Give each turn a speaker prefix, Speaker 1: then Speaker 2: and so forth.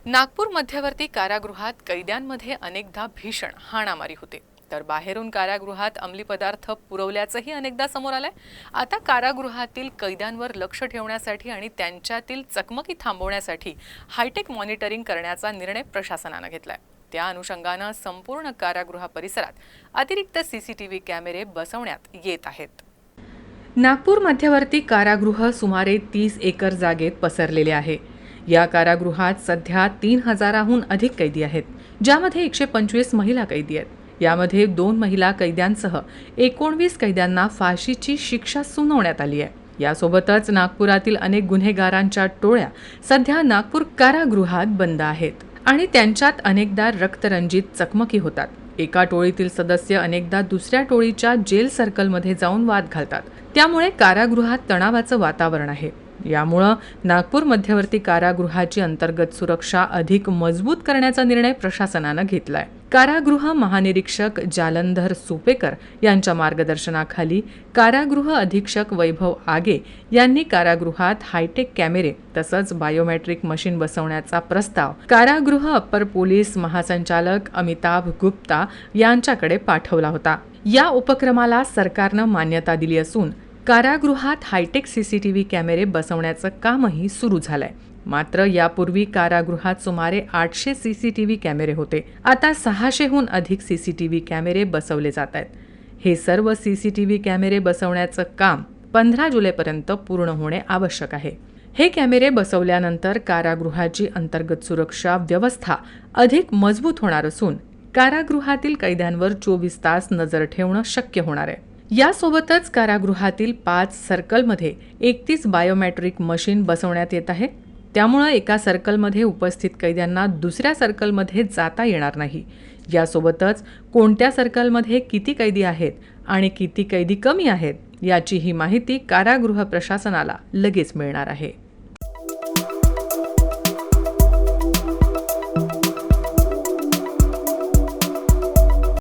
Speaker 1: नागपूर मध्यवर्ती कारागृहात कैद्यांमध्ये अनेकदा भीषण हाणामारी होते, तर बाहेरून कारागृहात अंमली पदार्थ पुरवल्याचंही अनेकदा समोर आलंय। आता कारागृहातील कैद्यांवर लक्ष ठेवण्यासाठी आणि त्यांच्यातील चकमकी थांबवण्यासाठी हायटेक मॉनिटरिंग करण्याचा निर्णय प्रशासनाने घेतलाय। त्या अनुषंगाने संपूर्ण कारागृह परिसरात अतिरिक्त सीसीटीव्ही कॅमेरे बसवण्यात येत आहेत।
Speaker 2: नागपूर मध्यवर्ती कारागृह सुमारे 30 एकर जागेत पसरलेले आहे। या कारागृहात सध्या 3000हून अधिक कैदी आहेत, ज्यामध्ये 125 महिला कैदी आहेत। यामध्ये 2 महिला कैद्यांसह 19 कैद्यांना फाशीची शिक्षा सुनावण्यात आली आहे। यासोबतच नागपुरातील अनेक गुन्हेगारांच्या टोळ्या सध्या नागपूर कारागृहात बंद आहेत आणि त्यांच्यात अनेकदा रक्तरंजित चकमकी होतात। एका टोळीतील सदस्य अनेकदा दुसऱ्या टोळीच्या जेल सर्कलमध्ये जाऊन वाद घालतात, त्यामुळे कारागृहात तणावाचं वातावरण आहे। यामुळे नागपूर मध्यवर्ती कारागृहाची अंतर्गत सुरक्षा अधिक मजबूत करण्याचा निर्णय प्रशासनाने घेतलाय। कारागृह महानिरीक्षक जालंधर सुपेकर यांच्या मार्गदर्शनाखाली कारागृह अधीक्षक वैभव आगे यांनी कारागृहात हायटेक कॅमेरे तसंच बायोमेट्रिक मशीन बसवण्याचा प्रस्ताव कारागृह अप्पर पोलीस महासंचालक अमिताभ गुप्ता यांच्याकडे पाठवला होता। या उपक्रमाला सरकारने मान्यता दिली असून कारागृहात हायटेक सीसीटीव्ही कॅमेरे बसवण्याचं कामही सुरू झालंय। मात्र यापूर्वी कारागृहात सुमारे 800 सीसीटीव्ही कॅमेरे होते। आता 600हून अधिक सीसीटीव्ही कॅमेरे बसवले जात आहेत। हे सर्व सीसीटीव्ही कॅमेरे बसवण्याचं काम 15 जुलैपर्यंत पूर्ण होणे आवश्यक आहे। हे कॅमेरे बसवल्यानंतर कारागृहाची अंतर्गत सुरक्षा व्यवस्था अधिक मजबूत होणार असून कारागृहातील कैद्यांवर 24 तास नजर ठेवणं शक्य होणार आहे। यासोबतच कारागृहातील 5 सर्कलमध्ये 31 बायोमेट्रिक मशीन बसवण्यात येत आहे। त्यामुळे एका सर्कलमध्ये उपस्थित कैद्यांना दुसऱ्या सर्कलमध्ये जाता येणार नाही। यासोबतच कोणत्या सर्कलमध्ये किती कैदी आहेत आणि किती कैदी कमी आहेत याची ही माहिती कारागृह प्रशासनाला लगेच मिळणार आहे।